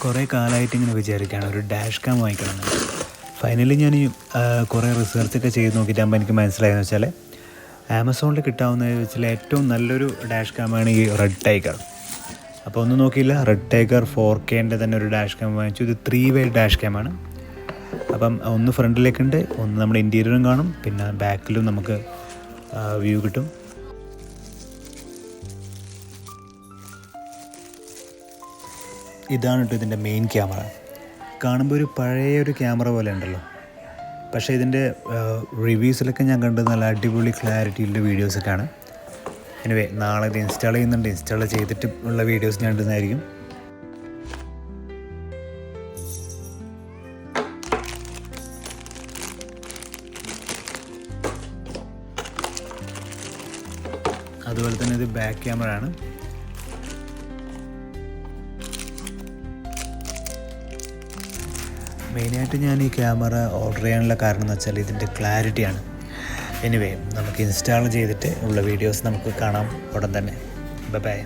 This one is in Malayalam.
കുറേ കാലമായിട്ട് ഇങ്ങനെ വിചാരിക്കുകയാണ് ഒരു ഡാഷ് ക്യാം വാങ്ങിക്കണമെന്ന്. ഫൈനലി ഞാൻ കുറേ റിസർച്ചൊക്കെ ചെയ്ത് നോക്കിയിട്ടാകുമ്പോൾ എനിക്ക് മനസ്സിലായെന്ന് വെച്ചാൽ ആമസോണിൽ കിട്ടാവുന്നതിൽ വെച്ചാൽ ഏറ്റവും നല്ലൊരു ഡാഷ് ക്യാമാണ് ഈ റെഡ് ടൈഗർ. അപ്പോൾ ഒന്നും നോക്കിയില്ല, റെഡ് ടൈഗർ 4Kൻ്റെ തന്നെ ഒരു ഡാഷ് ക്യാം വാങ്ങിച്ചു. ഇത് 3-way ഡാഷ് ക്യാമാണ്. അപ്പം ഒന്ന് ഫ്രണ്ടിലേക്കുണ്ട്, ഒന്ന് നമ്മുടെ ഇൻറ്റീരിയറും കാണും, പിന്നെ ബാക്കിലും നമുക്ക് വ്യൂ കിട്ടും. ഇതാണ് കേട്ടോ ഇതിൻ്റെ മെയിൻ ക്യാമറ. കാണുമ്പോൾ ഒരു പഴയ ഒരു ക്യാമറ പോലെ ഉണ്ടല്ലോ, പക്ഷേ ഇതിൻ്റെ റിവ്യൂസിലൊക്കെ ഞാൻ കണ്ടത് നല്ല അടിപൊളി ക്ലാരിറ്റിയുള്ള വീഡിയോസൊക്കെയാണ്. എനിവേ നാളെ ഇത് ഇൻസ്റ്റാൾ ചെയ്യുന്നുണ്ട്. ഇൻസ്റ്റാൾ ചെയ്തിട്ട് ഉള്ള വീഡിയോസ് ഞാൻ ഇടുന്നതായിരിക്കും. അതുപോലെ തന്നെ ഇത് ബാക്ക് ക്യാമറ ആണ്. മെയിനായിട്ട് ഞാൻ ഈ ക്യാമറ ഓർഡർ ചെയ്യാനുള്ള കാരണം എന്ന് വെച്ചാൽ ഇതിൻ്റെ ക്ലാരിറ്റിയാണ്. എനിവേ നമുക്ക് ഇൻസ്റ്റാൾ ചെയ്തിട്ട് ഉള്ള വീഡിയോസ് നമുക്ക് കാണാം ഉടൻ തന്നെ. ബൈ.